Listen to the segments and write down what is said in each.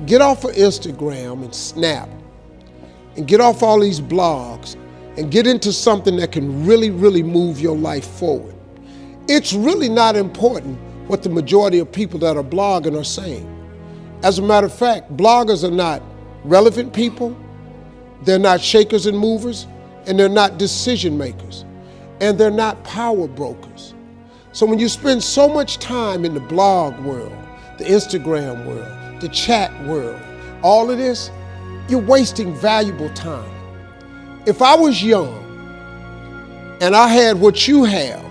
Get off of Instagram and Snap and get off all these blogs and get into something that can really, really move your life forward. It's really not important what the majority of people that are blogging are saying. As a matter of fact, bloggers are not relevant people, they're not shakers and movers, and they're not decision makers, and they're not power brokers. So when you spend so much time in the blog world, the Instagram world, the chat world, all of this, you're wasting valuable time. If I was young and I had what you have,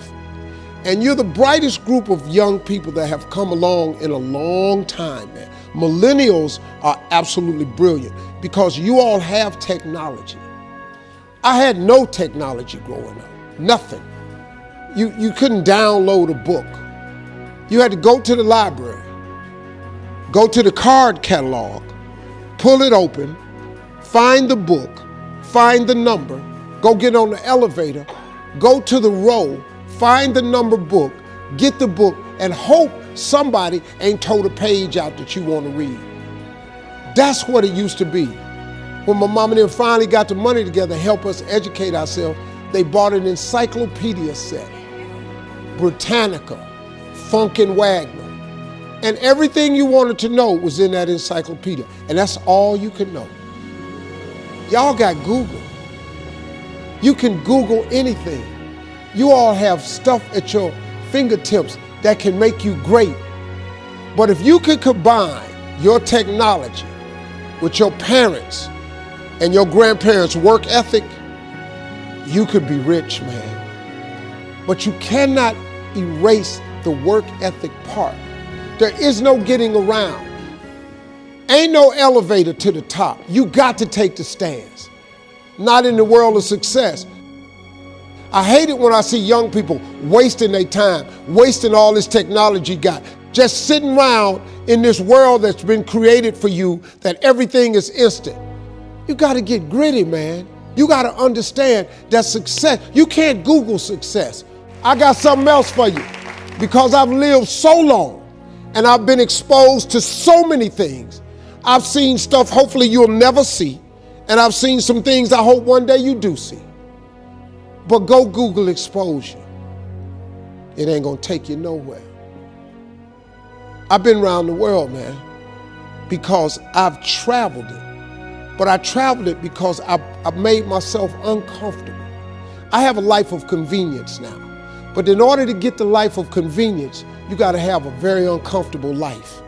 and you're the brightest group of young people that have come along in a long time, man. Millennials are absolutely brilliant because you all have technology. I had no technology growing up, nothing. You couldn't download a book. You had to go to the library, go to the card catalog, pull it open, find the book, find the number, go get on the elevator, go to the row, find the number book, get the book, and hope somebody ain't told a page out that you want to read. That's what it used to be. When my mom and them finally got the money together to help us educate ourselves, they bought an encyclopedia set, Britannica, Funk and Wagner. And everything you wanted to know was in that encyclopedia. And that's all you could know. Y'all got Google. You can Google anything. You all have stuff at your fingertips that can make you great. But if you could combine your technology with your parents and your grandparents' work ethic, you could be rich, man. But you cannot erase the work ethic part. There is no getting around. Ain't no elevator to the top. You got to take the stairs. Not in the world of success. I hate it when I see young people wasting their time, wasting all this technology got, just sitting around in this world that's been created for you, that everything is instant. You got to get gritty, man. You got to understand that success, you can't Google success. I got something else for you because I've lived so long and I've been exposed to so many things. I've seen stuff hopefully you'll never see, and I've seen some things I hope one day you do see. But go Google exposure. It ain't gonna take you nowhere. I've been around the world, man, because I've traveled it. But I traveled it because I made myself uncomfortable. I have a life of convenience now. But in order to get the life of convenience, you gotta have a very uncomfortable life.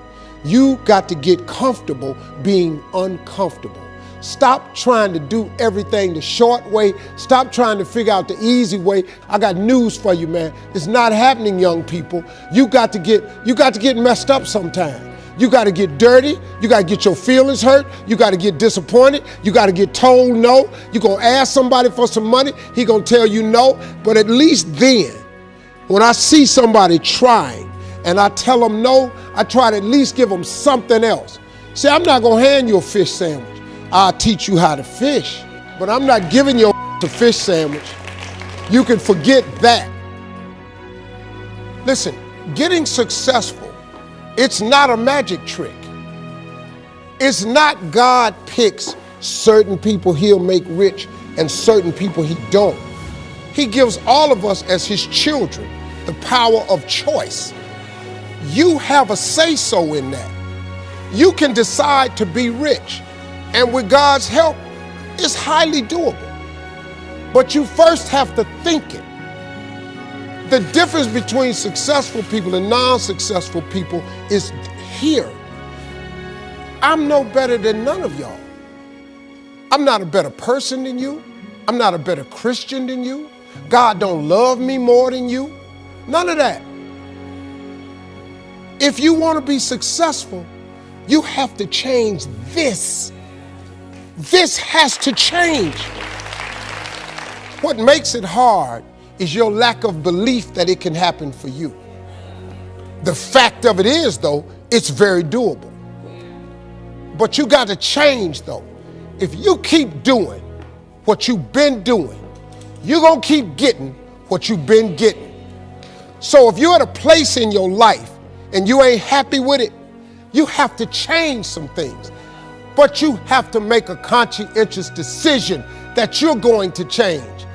You got to get comfortable being uncomfortable. Stop trying to do everything the short way. Stop trying to figure out the easy way. I got news for you, man. It's not happening, young people. You got to get messed up sometime. You got to get dirty. You got to get your feelings hurt. You got to get disappointed. You got to get told no. You're going to ask somebody for some money. He going to tell you no. But at least then, when I see somebody trying and I tell them no, I try to at least give them something else. See, I'm not going to hand you a fish sandwich. I'll teach you how to fish, but I'm not giving you a fish sandwich. You can forget that. Listen, getting successful, it's not a magic trick. It's not God picks certain people he'll make rich and certain people he don't. He gives all of us as his children the power of choice. You have a say-so in that. You can decide to be rich. And with God's help, it's highly doable. But you first have to think it. The difference between successful people and non-successful people is here. I'm no better than none of y'all. I'm not a better person than you. I'm not a better Christian than you. God don't love me more than you. None of that. If you want to be successful, you have to change this. This has to change. What makes it hard is your lack of belief that it can happen for you. The fact of it is, though, it's very doable. But you got to change, though. If you keep doing what you've been doing, you're going to keep getting what you've been getting. So if you're at a place in your life and you ain't happy with it, You have to change some things. But you have to make a conscientious decision that you're going to change.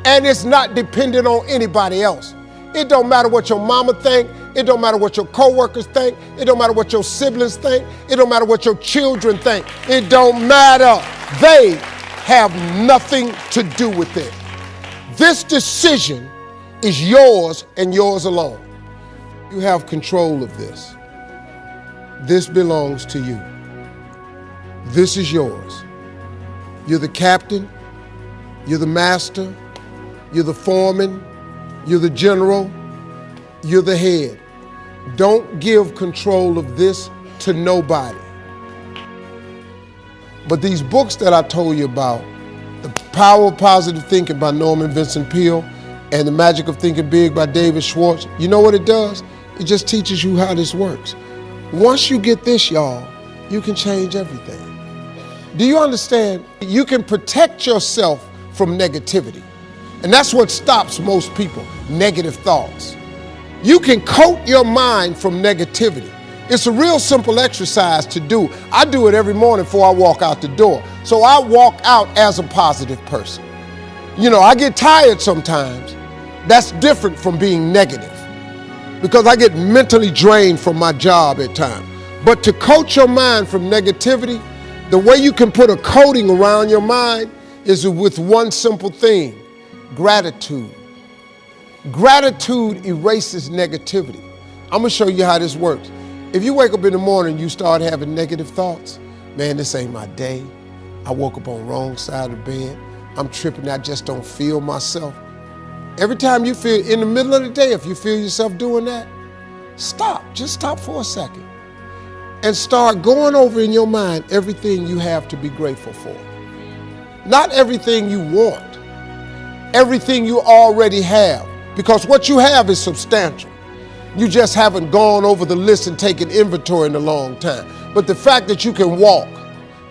And it's not dependent on anybody else. It don't matter what your mama think. It don't matter what your coworkers think. It don't matter what your siblings think. It don't matter what your children think. It don't matter. They have nothing to do with it. This decision is yours and yours alone. You have control of this. This belongs to you. This is yours. You're the captain. You're the master. You're the foreman. You're the general. You're the head. Don't give control of this to nobody. But these books that I told you about, The Power of Positive Thinking by Norman Vincent Peale and The Magic of Thinking Big by David Schwartz, you know what it does? It just teaches you how this works. Once you get this, y'all, you can change everything. Do you understand? You can protect yourself from negativity. And that's what stops most people, negative thoughts. You can coat your mind from negativity. It's a real simple exercise to do. I do it every morning before I walk out the door. So I walk out as a positive person. You know, I get tired sometimes. That's different from being negative because I get mentally drained from my job at times. But to coat your mind from negativity, the way you can put a coating around your mind is with one simple thing: gratitude. Gratitude erases negativity. I'm gonna show you how this works. If you wake up in the morning and you start having negative thoughts, man, this ain't my day. I woke up on the wrong side of the bed. I'm tripping, I just don't feel myself. Every time you feel, in the middle of the day, if you feel yourself doing that, stop, just stop for a second and start going over in your mind everything you have to be grateful for. Not everything you want, everything you already have, because what you have is substantial. You just haven't gone over the list and taken inventory in a long time. But the fact that you can walk,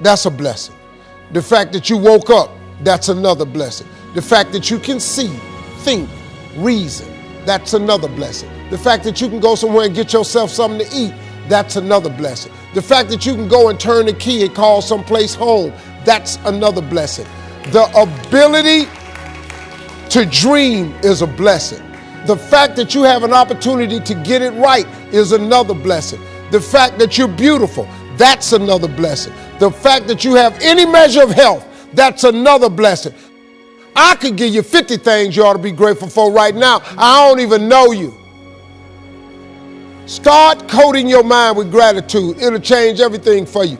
that's a blessing. The fact that you woke up, that's another blessing. The fact that you can see, think, reason, that's another blessing. The fact that you can go somewhere and get yourself something to eat, that's another blessing. The fact that you can go and turn the key and call someplace home, that's another blessing. The ability to dream is a blessing. The fact that you have an opportunity to get it right is another blessing. The fact that you're beautiful, that's another blessing. The fact that you have any measure of health, that's another blessing. I could give you 50 things you ought to be grateful for right now. I don't even know you. Start coating your mind with gratitude. It'll change everything for you.